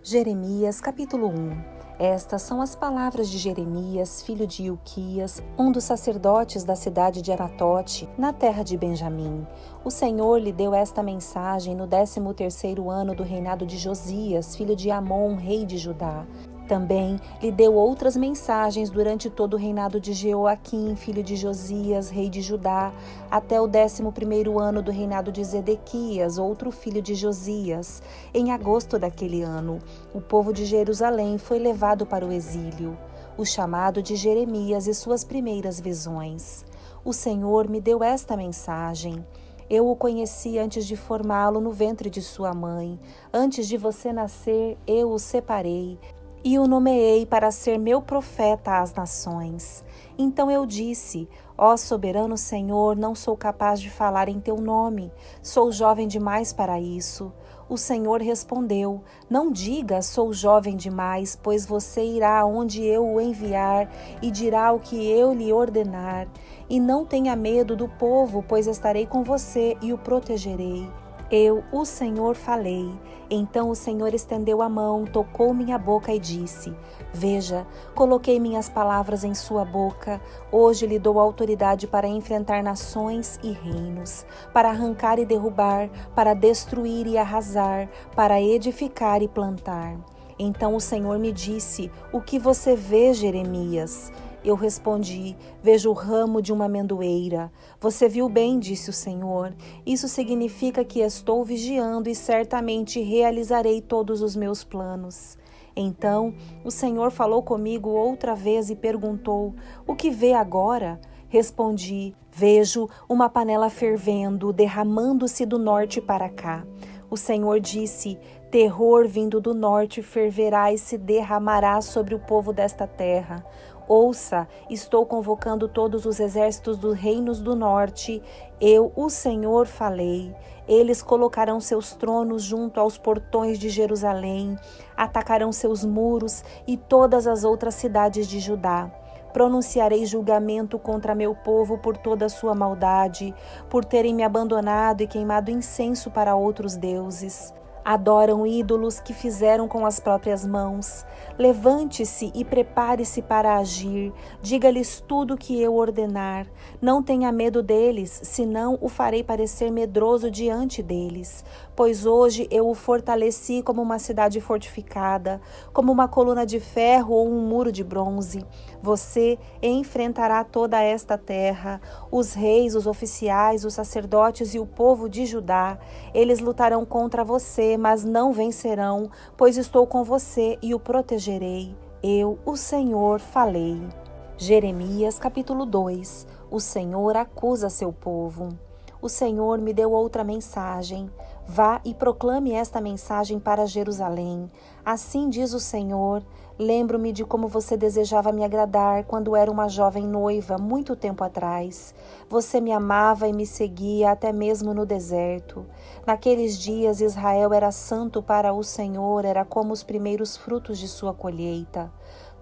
Jeremias capítulo 1. Estas são as palavras de Jeremias, filho de Ilquias, um dos sacerdotes da cidade de Anatote, na terra de Benjamim. O Senhor lhe deu esta mensagem no 13º ano do reinado de Josias, filho de Amon, rei de Judá. Também lhe deu outras mensagens durante todo o reinado de Jeoaquim, filho de Josias, rei de Judá, até o 11º ano do reinado de Zedequias, outro filho de Josias. Em agosto daquele ano, o povo de Jerusalém foi levado para o exílio. O chamado de Jeremias e suas primeiras visões. O Senhor me deu esta mensagem. Eu o conheci antes de formá-lo no ventre de sua mãe. Antes de você nascer, eu o separei e o nomeei para ser meu profeta às nações. Então eu disse: ó soberano Senhor, não sou capaz de falar em teu nome, sou jovem demais para isso. O Senhor respondeu: não diga, sou jovem demais, pois você irá onde eu o enviar e dirá o que eu lhe ordenar. E não tenha medo do povo, pois estarei com você e o protegerei. Eu, o Senhor, falei. Então o Senhor estendeu a mão, tocou minha boca e disse: veja, coloquei minhas palavras em sua boca. Hoje lhe dou autoridade para enfrentar nações e reinos, para arrancar e derrubar, para destruir e arrasar, para edificar e plantar. Então o Senhor me disse: o que você vê, Jeremias? Eu respondi: vejo o ramo de uma amendoeira. Você viu bem, disse o Senhor. Isso significa que estou vigiando e certamente realizarei todos os meus planos. Então o Senhor falou comigo outra vez e perguntou: o que vê agora? Respondi: vejo uma panela fervendo, derramando-se do norte para cá. O Senhor disse: terror vindo do norte ferverá e se derramará sobre o povo desta terra. Ouça, estou convocando todos os exércitos dos reinos do norte. Eu, o Senhor, falei. Eles colocarão seus tronos junto aos portões de Jerusalém, atacarão seus muros e todas as outras cidades de Judá. Pronunciarei julgamento contra meu povo por toda a sua maldade, por terem me abandonado e queimado incenso para outros deuses. Adoram ídolos que fizeram com as próprias mãos. Levante-se e prepare-se para agir. Diga-lhes tudo o que eu ordenar. Não tenha medo deles, senão o farei parecer medroso diante deles. Pois hoje eu o fortaleci como uma cidade fortificada, como uma coluna de ferro ou um muro de bronze. Você enfrentará toda esta terra, os reis, os oficiais, os sacerdotes e o povo de Judá. Eles lutarão contra você, mas não vencerão, pois estou com você e o protegerei. Eu, o Senhor, falei. Jeremias capítulo 2. O Senhor acusa seu povo. O Senhor me deu outra mensagem. Vá e proclame esta mensagem para Jerusalém. Assim diz o Senhor: lembro-me de como você desejava me agradar quando era uma jovem noiva, muito tempo atrás. Você me amava e me seguia até mesmo no deserto. Naqueles dias Israel era santo para o Senhor, era como os primeiros frutos de sua colheita.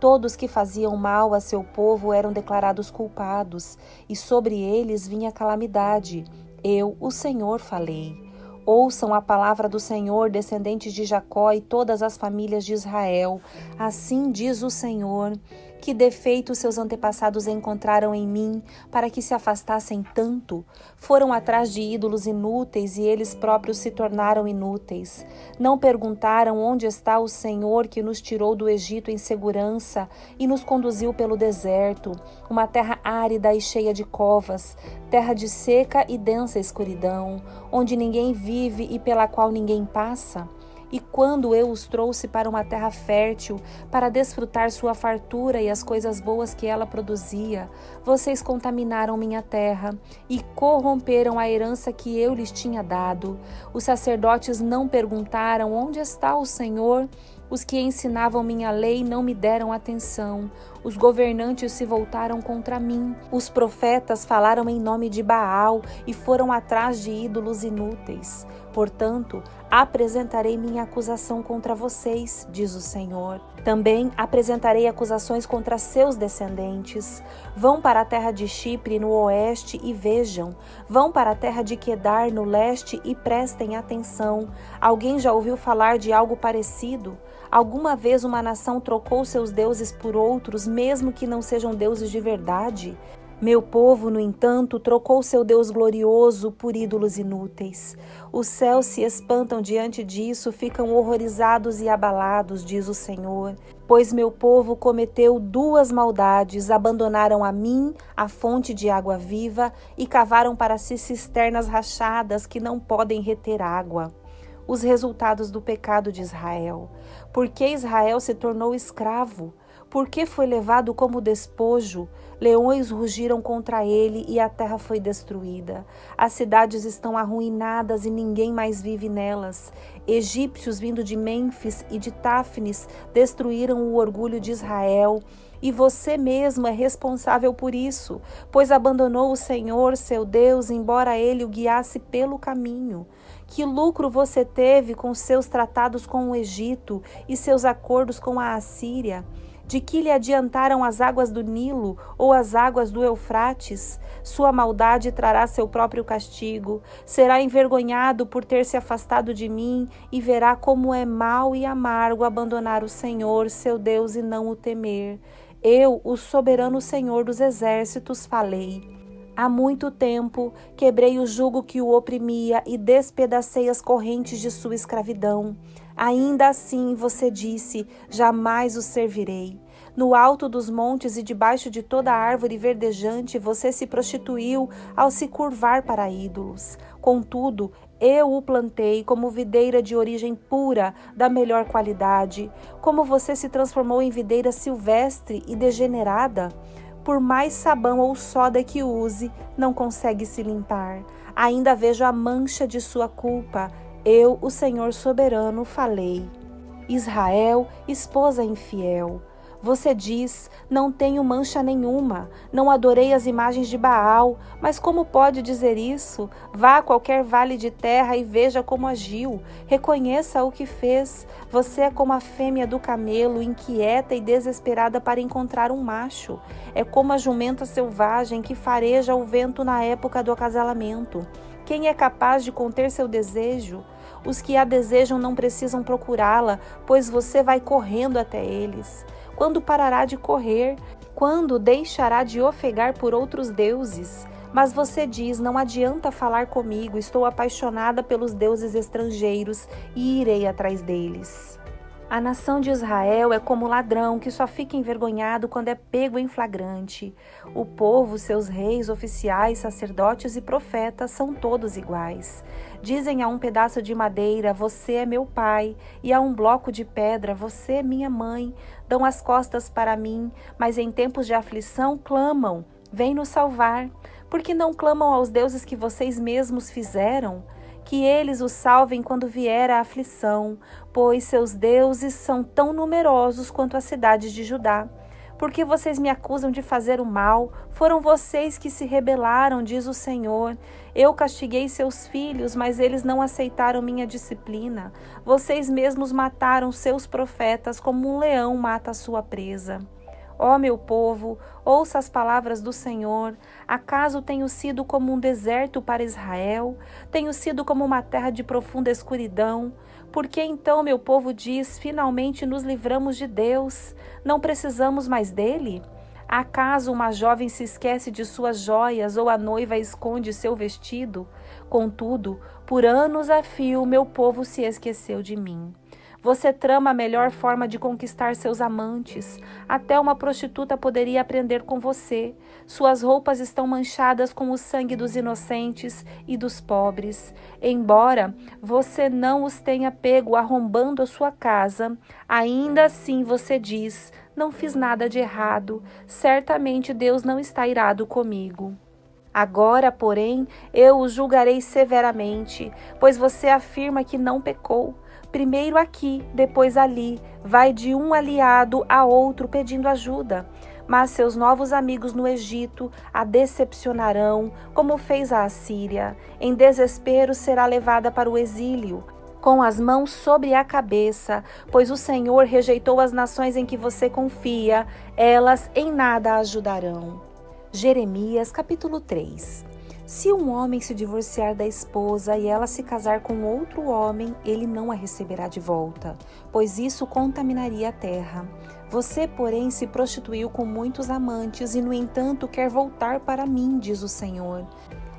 Todos que faziam mal a seu povo eram declarados culpados, e sobre eles vinha calamidade. Eu, o Senhor, falei. Ouçam a palavra do Senhor, descendentes de Jacó e todas as famílias de Israel. Assim diz o Senhor: que defeitos seus antepassados encontraram em mim, para que se afastassem tanto? Foram atrás de ídolos inúteis e eles próprios se tornaram inúteis. Não perguntaram onde está o Senhor que nos tirou do Egito em segurança e nos conduziu pelo deserto, uma terra árida e cheia de covas, terra de seca e densa escuridão, onde ninguém vive e pela qual ninguém passa? E quando eu os trouxe para uma terra fértil, para desfrutar sua fartura e as coisas boas que ela produzia, vocês contaminaram minha terra e corromperam a herança que eu lhes tinha dado. Os sacerdotes não perguntaram onde está o Senhor. Os que ensinavam minha lei não me deram atenção. Os governantes se voltaram contra mim. Os profetas falaram em nome de Baal e foram atrás de ídolos inúteis. Portanto, apresentarei minha acusação contra vocês, diz o Senhor. Também apresentarei acusações contra seus descendentes. Vão para a terra de Chipre, no oeste, e vejam. Vão para a terra de Quedar, no leste, e prestem atenção. Alguém já ouviu falar de algo parecido? Alguma vez uma nação trocou seus deuses por outros, mesmo que não sejam deuses de verdade? Meu povo, no entanto, trocou seu Deus glorioso por ídolos inúteis. Os céus se espantam diante disso, ficam horrorizados e abalados, diz o Senhor. Pois meu povo cometeu duas maldades, abandonaram a mim, a fonte de água viva, e cavaram para si cisternas rachadas que não podem reter água. Os resultados do pecado de Israel. Por que Israel se tornou escravo? Por que foi levado como despojo? Leões rugiram contra ele e a terra foi destruída. As cidades estão arruinadas e ninguém mais vive nelas. Egípcios vindo de Mênfis e de Táfnis destruíram o orgulho de Israel. E você mesmo é responsável por isso, pois abandonou o Senhor, seu Deus, embora ele o guiasse pelo caminho. Que lucro você teve com seus tratados com o Egito e seus acordos com a Assíria? De que lhe adiantaram as águas do Nilo ou as águas do Eufrates? Sua maldade trará seu próprio castigo. Será envergonhado por ter se afastado de mim e verá como é mau e amargo abandonar o Senhor, seu Deus, e não o temer. Eu, o soberano Senhor dos exércitos, falei. Há muito tempo quebrei o jugo que o oprimia e despedacei as correntes de sua escravidão. Ainda assim você disse, jamais o servirei. No alto dos montes e debaixo de toda árvore verdejante você se prostituiu ao se curvar para ídolos. Contudo, eu o plantei como videira de origem pura, da melhor qualidade. Como você se transformou em videira silvestre e degenerada? Por mais sabão ou soda que use, não consegue se limpar. Ainda vejo a mancha de sua culpa. Eu, o Senhor soberano, falei. Israel, esposa infiel. Você diz, não tenho mancha nenhuma, não adorei as imagens de Baal, mas como pode dizer isso? Vá a qualquer vale de terra e veja como agiu, reconheça o que fez. Você é como a fêmea do camelo, inquieta e desesperada para encontrar um macho. É como a jumenta selvagem que fareja o vento na época do acasalamento. Quem é capaz de conter seu desejo? Os que a desejam não precisam procurá-la, pois você vai correndo até eles. Quando parará de correr? Quando deixará de ofegar por outros deuses? Mas você diz, não adianta falar comigo, estou apaixonada pelos deuses estrangeiros e irei atrás deles. A nação de Israel é como ladrão que só fica envergonhado quando é pego em flagrante. O povo, seus reis, oficiais, sacerdotes e profetas são todos iguais. Dizem a um pedaço de madeira, você é meu pai, e a um bloco de pedra, você é minha mãe. Dão as costas para mim, mas em tempos de aflição clamam, vem nos salvar. Por que não clamam aos deuses que vocês mesmos fizeram? Que eles os salvem quando vier a aflição, pois seus deuses são tão numerosos quanto as cidades de Judá. Porque vocês me acusam de fazer o mal? Foram vocês que se rebelaram, diz o Senhor. Eu castiguei seus filhos, mas eles não aceitaram minha disciplina. Vocês mesmos mataram seus profetas como um leão mata a sua presa. Ó meu povo, ouça as palavras do Senhor. Acaso tenho sido como um deserto para Israel? Tenho sido como uma terra de profunda escuridão? Por que então meu povo diz, finalmente nos livramos de Deus? Não precisamos mais dele? Acaso uma jovem se esquece de suas joias ou a noiva esconde seu vestido? Contudo, por anos a fio meu povo se esqueceu de mim. Você trama a melhor forma de conquistar seus amantes. Até uma prostituta poderia aprender com você. Suas roupas estão manchadas com o sangue dos inocentes e dos pobres. Embora você não os tenha pego arrombando a sua casa, ainda assim você diz, não fiz nada de errado. Certamente Deus não está irado comigo. Agora, porém, eu o julgarei severamente, pois você afirma que não pecou. Primeiro aqui, depois ali, vai de um aliado a outro pedindo ajuda. Mas seus novos amigos no Egito a decepcionarão, como fez a Assíria. Em desespero será levada para o exílio, com as mãos sobre a cabeça, pois o Senhor rejeitou as nações em que você confia, elas em nada a ajudarão. Jeremias capítulo 3. Se um homem se divorciar da esposa e ela se casar com outro homem, ele não a receberá de volta, pois isso contaminaria a terra. Você, porém, se prostituiu com muitos amantes e, no entanto, quer voltar para mim, diz o Senhor.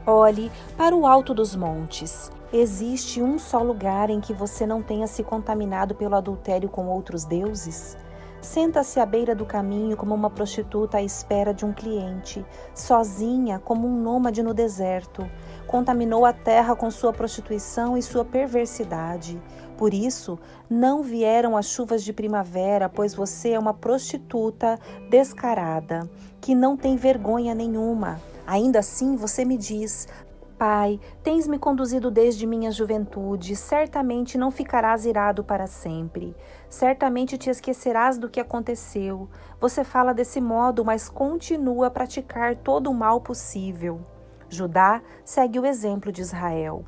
Olhe para o alto dos montes. Existe um só lugar em que você não tenha se contaminado pelo adultério com outros deuses? Senta-se à beira do caminho como uma prostituta à espera de um cliente, sozinha como um nômade no deserto. Contaminou a terra com sua prostituição e sua perversidade. Por isso, não vieram as chuvas de primavera, pois você é uma prostituta descarada, que não tem vergonha nenhuma. Ainda assim, você me diz: Pai, tens-me conduzido desde minha juventude, certamente não ficarás irado para sempre. Certamente te esquecerás do que aconteceu. Você fala desse modo, mas continua a praticar todo o mal possível. Judá segue o exemplo de Israel.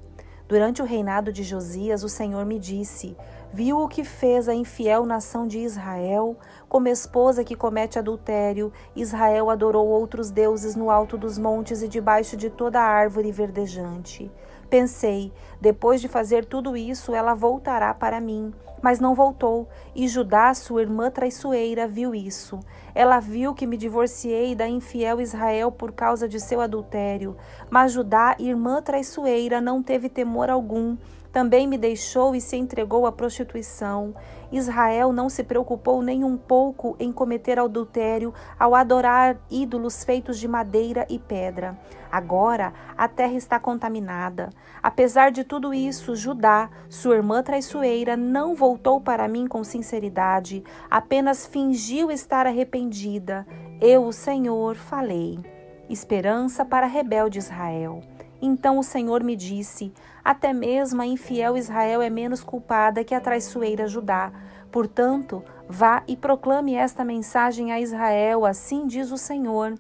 Durante o reinado de Josias, o Senhor me disse: viu o que fez a infiel nação de Israel? Como esposa que comete adultério, Israel adorou outros deuses no alto dos montes e debaixo de toda árvore verdejante. Pensei, depois de fazer tudo isso, ela voltará para mim. Mas não voltou, e Judá, sua irmã traiçoeira, viu isso. Ela viu que me divorciei da infiel Israel por causa de seu adultério. Mas Judá, irmã traiçoeira, não teve temor algum. Também me deixou e se entregou à prostituição. Israel não se preocupou nem um pouco em cometer adultério ao adorar ídolos feitos de madeira e pedra. Agora a terra está contaminada. Apesar de tudo isso, Judá, sua irmã traiçoeira, não voltou para mim com sinceridade, apenas fingiu estar arrependida. Eu, o Senhor, falei. Esperança para rebelde Israel. Então o Senhor me disse: até mesmo a infiel Israel é menos culpada que a traiçoeira Judá. Portanto, vá e proclame esta mensagem a Israel, assim diz o Senhor.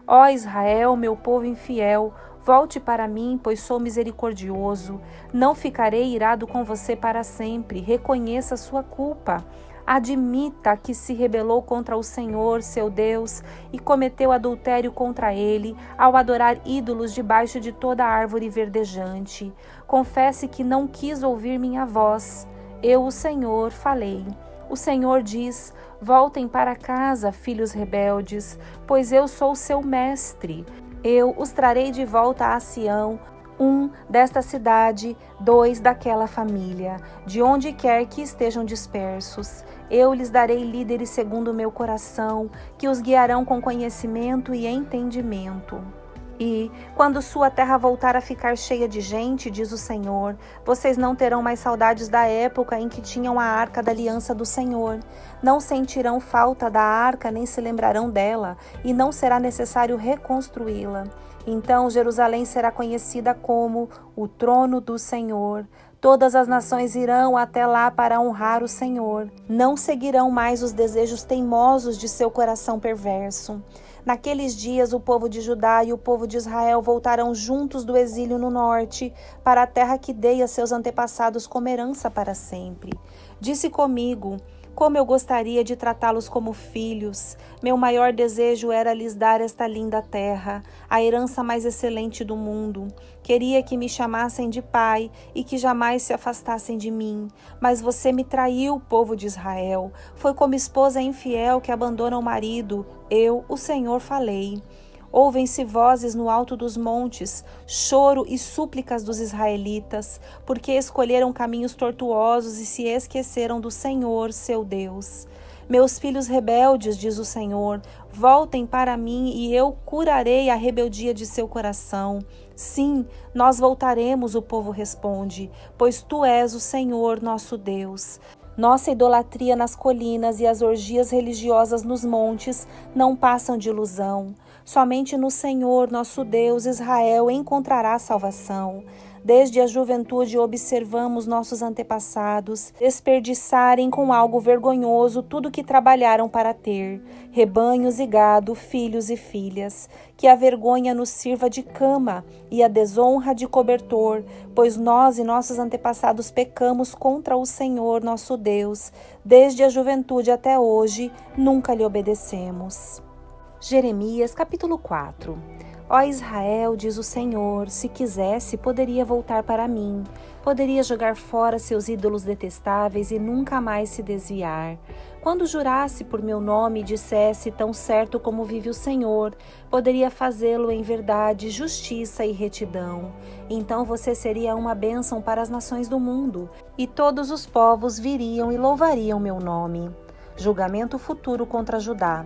Ó Israel, meu povo infiel, volte para mim, pois sou misericordioso. Não ficarei irado com você para sempre. Reconheça sua culpa. Admita que se rebelou contra o Senhor, seu Deus, e cometeu adultério contra ele, ao adorar ídolos debaixo de toda árvore verdejante. Confesse que não quis ouvir minha voz. Eu, o Senhor, falei. O Senhor diz: voltem para casa, filhos rebeldes, pois eu sou seu mestre. Eu os trarei de volta a Sião, um desta cidade, dois daquela família, de onde quer que estejam dispersos. Eu lhes darei líderes segundo o meu coração, que os guiarão com conhecimento e entendimento. E, quando sua terra voltar a ficar cheia de gente, diz o Senhor, vocês não terão mais saudades da época em que tinham a arca da aliança do Senhor. Não sentirão falta da arca, nem se lembrarão dela, e não será necessário reconstruí-la. Então Jerusalém será conhecida como o trono do Senhor. Todas as nações irão até lá para honrar o Senhor. Não seguirão mais os desejos teimosos de seu coração perverso. Naqueles dias, o povo de Judá e o povo de Israel voltarão juntos do exílio no norte, para a terra que dei a seus antepassados como herança para sempre. Disse comigo: como eu gostaria de tratá-los como filhos. Meu maior desejo era lhes dar esta linda terra, a herança mais excelente do mundo. Queria que me chamassem de pai e que jamais se afastassem de mim. Mas você me traiu, povo de Israel. Foi como esposa infiel que abandona o marido. Eu, o Senhor, falei. Ouvem-se vozes no alto dos montes, choro e súplicas dos israelitas, porque escolheram caminhos tortuosos e se esqueceram do Senhor, seu Deus. Meus filhos rebeldes, diz o Senhor, voltem para mim e eu curarei a rebeldia de seu coração. Sim, nós voltaremos, o povo responde, pois tu és o Senhor, nosso Deus. Nossa idolatria nas colinas e as orgias religiosas nos montes não passam de ilusão. Somente no Senhor, nosso Deus, Israel encontrará salvação. Desde a juventude observamos nossos antepassados desperdiçarem com algo vergonhoso tudo que trabalharam para ter, rebanhos e gado, filhos e filhas. Que a vergonha nos sirva de cama e a desonra de cobertor, pois nós e nossos antepassados pecamos contra o Senhor, nosso Deus. Desde a juventude até hoje, nunca lhe obedecemos. Jeremias capítulo 4. Ó Israel, diz o Senhor, se quisesse, poderia voltar para mim, poderia jogar fora seus ídolos detestáveis e nunca mais se desviar. Quando jurasse por meu nome e dissesse, tão certo como vive o Senhor, poderia fazê-lo em verdade, justiça e retidão. Então você seria uma bênção para as nações do mundo, e todos os povos viriam e louvariam meu nome. Julgamento futuro contra Judá.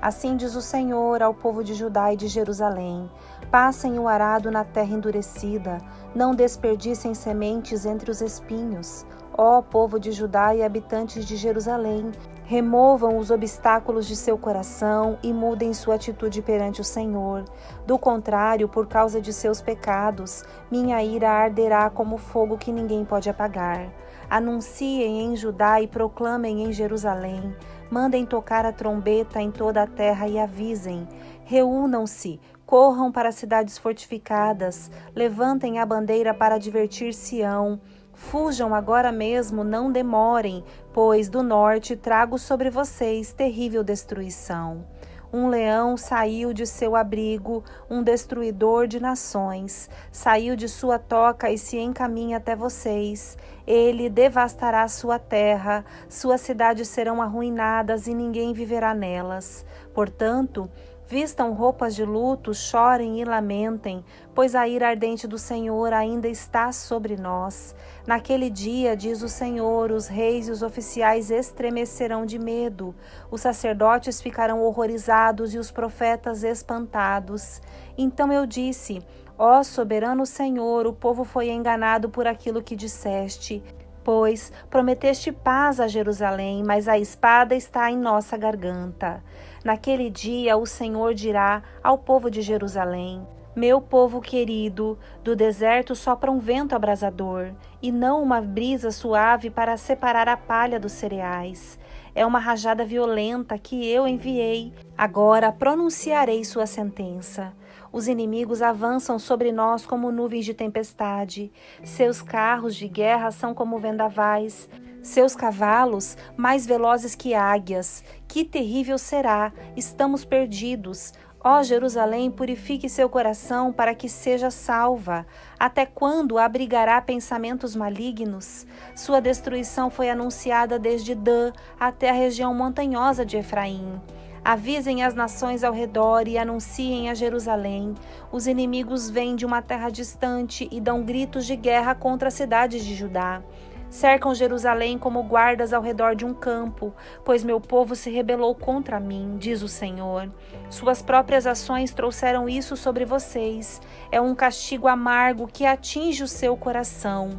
Assim diz o Senhor ao povo de Judá e de Jerusalém: passem o arado na terra endurecida, não desperdicem sementes entre os espinhos. Ó povo de Judá e habitantes de Jerusalém, removam os obstáculos de seu coração e mudem sua atitude perante o Senhor. Do contrário, por causa de seus pecados, minha ira arderá como fogo que ninguém pode apagar. Anunciem em Judá e proclamem em Jerusalém. Mandem tocar a trombeta em toda a terra e avisem. Reúnam-se, corram para as cidades fortificadas, levantem a bandeira para advertir Sião. Fujam agora mesmo, não demorem, pois do norte trago sobre vocês terrível destruição. Um leão saiu de seu abrigo, um destruidor de nações. Saiu de sua toca e se encaminha até vocês. Ele devastará sua terra, suas cidades serão arruinadas e ninguém viverá nelas. Portanto, vistam roupas de luto, chorem e lamentem, pois a ira ardente do Senhor ainda está sobre nós. Naquele dia, diz o Senhor, os reis e os oficiais estremecerão de medo, os sacerdotes ficarão horrorizados e os profetas espantados. Então eu disse: ó soberano Senhor, o povo foi enganado por aquilo que disseste. Pois prometeste paz a Jerusalém, mas a espada está em nossa garganta. Naquele dia o Senhor dirá ao povo de Jerusalém: meu povo querido, do deserto sopra um vento abrasador, e não uma brisa suave para separar a palha dos cereais. É uma rajada violenta que eu enviei. Agora pronunciarei sua sentença. Os inimigos avançam sobre nós como nuvens de tempestade. Seus carros de guerra são como vendavais. Seus cavalos mais velozes que águias. Que terrível será! Estamos perdidos. Ó Jerusalém, purifique seu coração para que seja salva. Até quando abrigará pensamentos malignos? Sua destruição foi anunciada desde Dan até a região montanhosa de Efraim. Avisem as nações ao redor e anunciem a Jerusalém. Os inimigos vêm de uma terra distante e dão gritos de guerra contra as cidades de Judá. Cercam Jerusalém como guardas ao redor de um campo, pois meu povo se rebelou contra mim, diz o Senhor. Suas próprias ações trouxeram isso sobre vocês. É um castigo amargo que atinge o seu coração.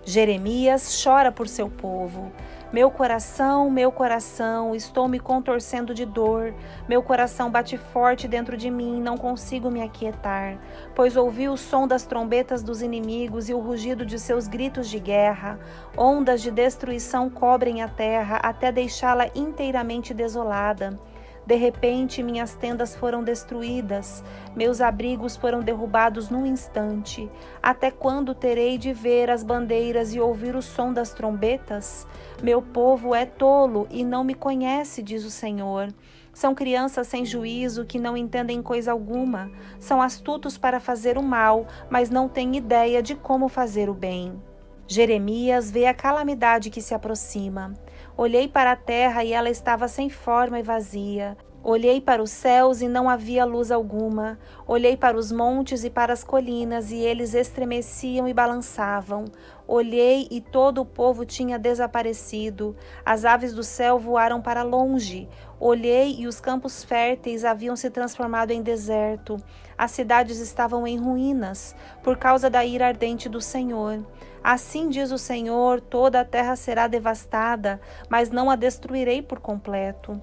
Jeremias chora por seu povo. Meu coração, estou me contorcendo de dor. Meu coração bate forte dentro de mim, não consigo me aquietar, pois ouvi o som das trombetas dos inimigos e o rugido de seus gritos de guerra. Ondas de destruição cobrem a terra até deixá-la inteiramente desolada. De repente, minhas tendas foram destruídas, meus abrigos foram derrubados num instante. Até quando terei de ver as bandeiras e ouvir o som das trombetas? Meu povo é tolo e não me conhece, diz o Senhor. São crianças sem juízo que não entendem coisa alguma. São astutos para fazer o mal, mas não têm ideia de como fazer o bem. Jeremias vê a calamidade que se aproxima. Olhei para a terra e ela estava sem forma e vazia. Olhei para os céus e não havia luz alguma. Olhei para os montes e para as colinas e eles estremeciam e balançavam. Olhei e todo o povo tinha desaparecido. As aves do céu voaram para longe. Olhei e os campos férteis haviam se transformado em deserto. As cidades estavam em ruínas por causa da ira ardente do Senhor. Assim diz o Senhor, toda a terra será devastada, mas não a destruirei por completo.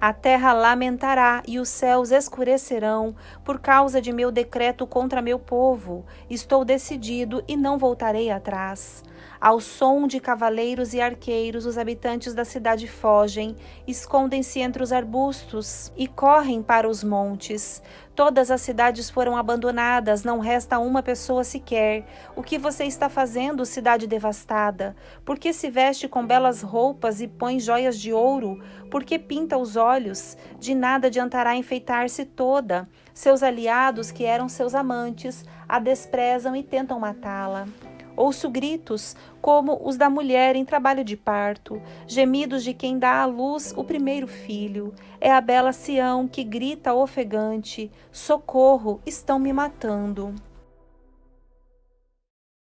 A terra lamentará e os céus escurecerão por causa de meu decreto contra meu povo. Estou decidido e não voltarei atrás. Ao som de cavaleiros e arqueiros, os habitantes da cidade fogem, escondem-se entre os arbustos e correm para os montes. Todas as cidades foram abandonadas, não resta uma pessoa sequer. O que você está fazendo, cidade devastada? Por que se veste com belas roupas e põe joias de ouro? Por que pinta os olhos? De nada adiantará enfeitar-se toda. Seus aliados, que eram seus amantes, a desprezam e tentam matá-la. Ouço gritos como os da mulher em trabalho de parto, gemidos de quem dá à luz o primeiro filho. É a bela Sião que grita ofegante: socorro, estão me matando.